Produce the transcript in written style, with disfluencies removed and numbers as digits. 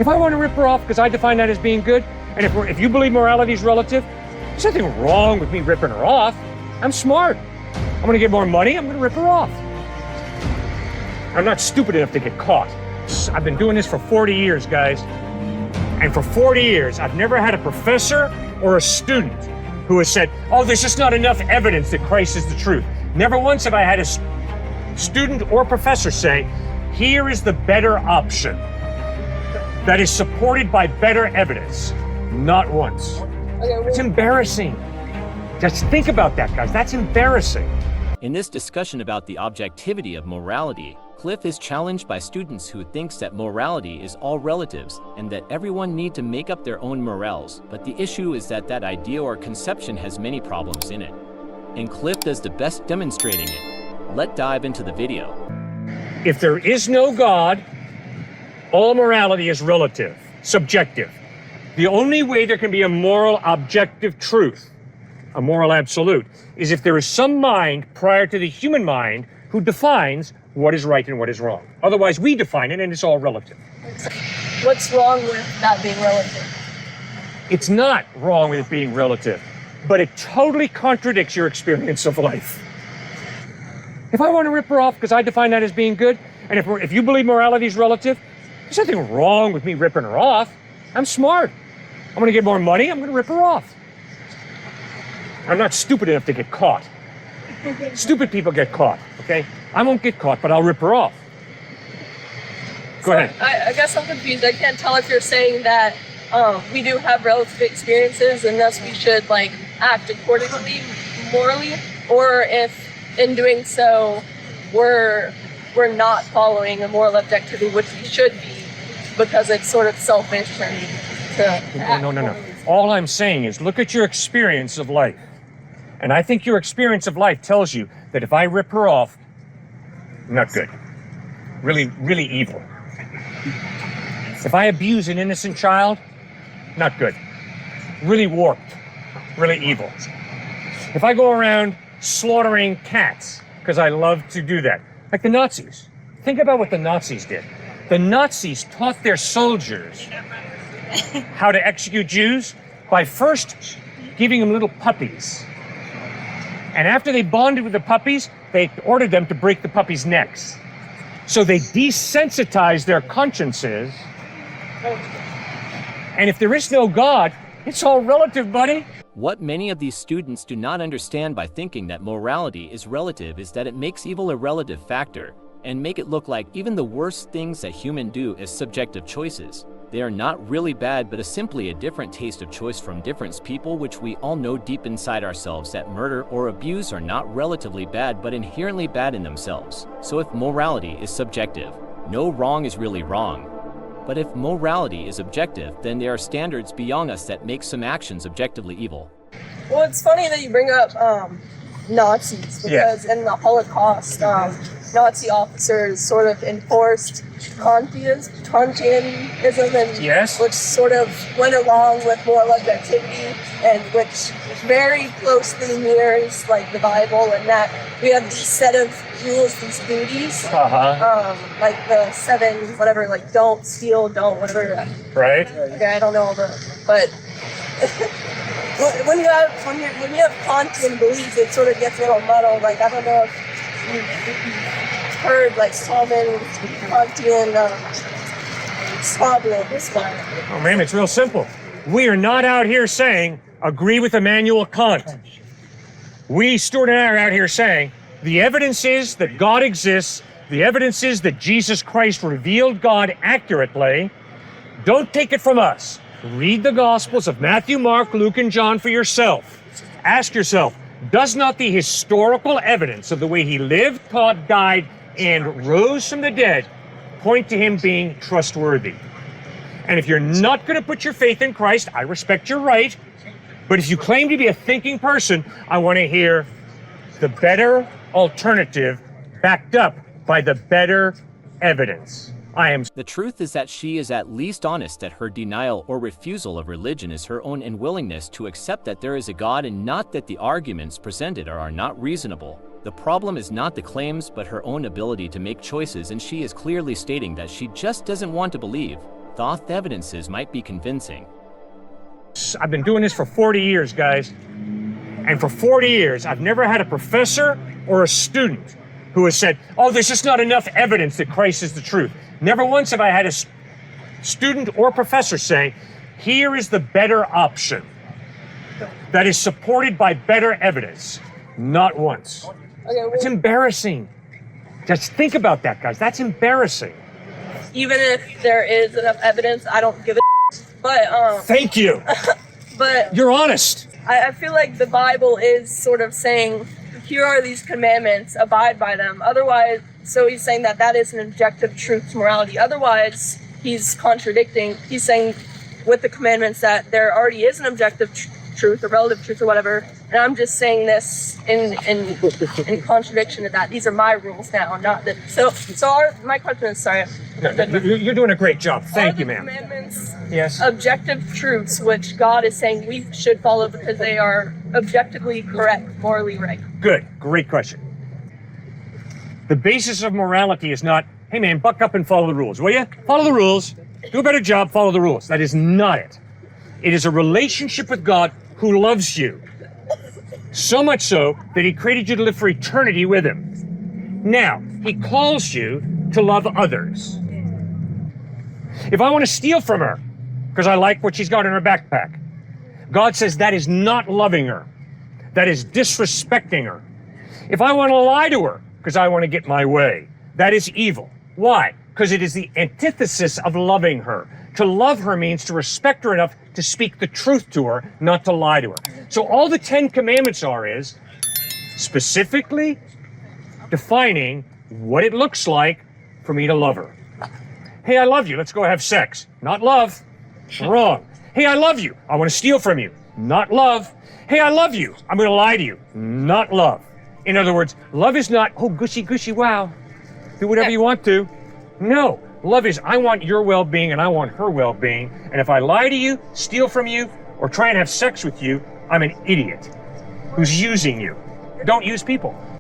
If I want to rip her off because I define that as being good, and if you believe morality is relative, there's nothing wrong with me ripping her off. I'm smart. I'm going to get more money. I'm going to rip her off. I'm not stupid enough to get caught. I've been doing this for 40 years, guys. And for 40 years, I've never had a professor or a student who has said, oh, there's just not enough evidence that Christ is the truth. Never once have I had a student or professor say, here is the better option that is supported by better evidence. Not once. It's embarrassing. Just think about that, guys. That's embarrassing. In this discussion about the objectivity of morality, Cliffe is challenged by students who thinks that morality is all relatives and that everyone need to make up their own morals, but the issue is that that idea or conception has many problems in it. And Cliffe does the best demonstrating it. Let's dive into the video. If there is no God, all morality is relative, subjective. The only way there can be a moral objective truth, a moral absolute, is if there is some mind prior to the human mind who defines what is right and what is wrong. Otherwise, we define it and it's all relative. What's wrong with that being relative? It's not wrong with it being relative, but it totally contradicts your experience of life. If I want to rip her off because I define that as being good, and if you believe morality is relative, there's nothing wrong with me ripping her off. I'm smart. I'm going to get more money. I'm going to rip her off. I'm not stupid enough to get caught. Stupid people get caught, okay? I won't get caught, but I'll rip her off. Go ahead. I guess I'm confused. I can't tell if you're saying that we do have relative experiences and thus we should like act accordingly morally, or if in doing so we're not following a moral objectivity, which we should be, because it's sort of selfish for me to act. No. All I'm saying is look at your experience of life. And I think your experience of life tells you that if I rip her off, not good. Really, really evil. If I abuse an innocent child, not good. Really warped. Really evil. If I go around slaughtering cats, because I love to do that, like the Nazis. Think about what the Nazis did. The Nazis taught their soldiers how to execute Jews by first giving them little puppies. And after they bonded with the puppies, they ordered them to break the puppies' necks. So they desensitized their consciences. And if there is no God, it's all relative, buddy. What many of these students do not understand by thinking that morality is relative is that it makes evil a relative factor and make it look like even the worst things that humans do as subjective choices. They are not really bad, but simply a different taste of choice from different people, which we all know deep inside ourselves that murder or abuse are not relatively bad but inherently bad in themselves. So if morality is subjective, no wrong is really wrong. But if morality is objective, then there are standards beyond us that make some actions objectively evil. Well, it's funny that you bring up Nazis, because in the Holocaust, Nazi officers sort of enforced Kantianism, and which sort of went along with moral objectivity, and which very closely mirrors like the Bible, and that we have these set of rules, these duties, like the 7, whatever, like don't steal, don't whatever. Right. Okay, I don't know all the, but when you have Kantian beliefs, it sort of gets a little muddled. Like I don't know if you've heard like common Kantian squabbling. Oh, ma'am, it's real simple. We are not out here saying agree with Immanuel Kant. We, Stuart and I, are out here saying the evidence is that God exists. The evidence is that Jesus Christ revealed God accurately. Don't take it from us. Read the Gospels of Matthew, Mark, Luke, and John for yourself. Ask yourself, does not the historical evidence of the way he lived, taught, died, and rose from the dead point to him being trustworthy? And if you're not going to put your faith in Christ, I respect your right. But if you claim to be a thinking person, I want to hear the better alternative backed up by the better evidence. The truth is that she is at least honest that her denial or refusal of religion is her own unwillingness to accept that there is a God, and not that the arguments presented are not reasonable. The problem is not the claims but her own ability to make choices, and she is clearly stating that she just doesn't want to believe. thought the evidences might be convincing. I've been doing this for 40 years, guys. And for 40 years, I've never had a professor or a student who has said, oh, there's just not enough evidence that Christ is the truth. Never once have I had a student or professor say, here is the better option that is supported by better evidence. Not once. It's embarrassing. Just think about that, guys. That's embarrassing. Even if there is enough evidence, I don't give a but Thank you. but You're honest. I feel like the Bible is sort of saying, here are these commandments, abide by them. Otherwise, so he's saying that is an objective truth to morality. Otherwise, he's contradicting. He's saying with the commandments that there already is an objective truth, a relative truth or whatever. And I'm just saying this in contradiction to that. These are my rules now, not that. So my question is, sorry. You're doing a great job. Thank you, ma'am. Commandments, Yes. objective truths, which God is saying we should follow because they are objectively correct, morally right. Good. Great question. The basis of morality is not, hey man, buck up and follow the rules, will you? Follow the rules. Do a better job, follow the rules. That is not it. It is a relationship with God who loves you. So much so that he created you to live for eternity with him. Now, he calls you to love others. If I want to steal from her because I like what she's got in her backpack, God says that is not loving her. That is disrespecting her. If I want to lie to her because I want to get my way, that is evil. Why? Because it is the antithesis of loving her. To love her means to respect her enough to speak the truth to her, not to lie to her. So all the 10 commandments is specifically defining what it looks like for me to love her. Hey, I love you. Let's go have sex. Not love. Wrong. Hey, I love you. I want to steal from you. Not love. Hey, I love you. I'm going to lie to you. Not love. In other words, love is not, oh, gushy, gushy, wow. Do whatever you want to. No. Love is, I want your well-being and I want her well-being. And if I lie to you, steal from you, or try and have sex with you, I'm an idiot who's using you. Don't use people.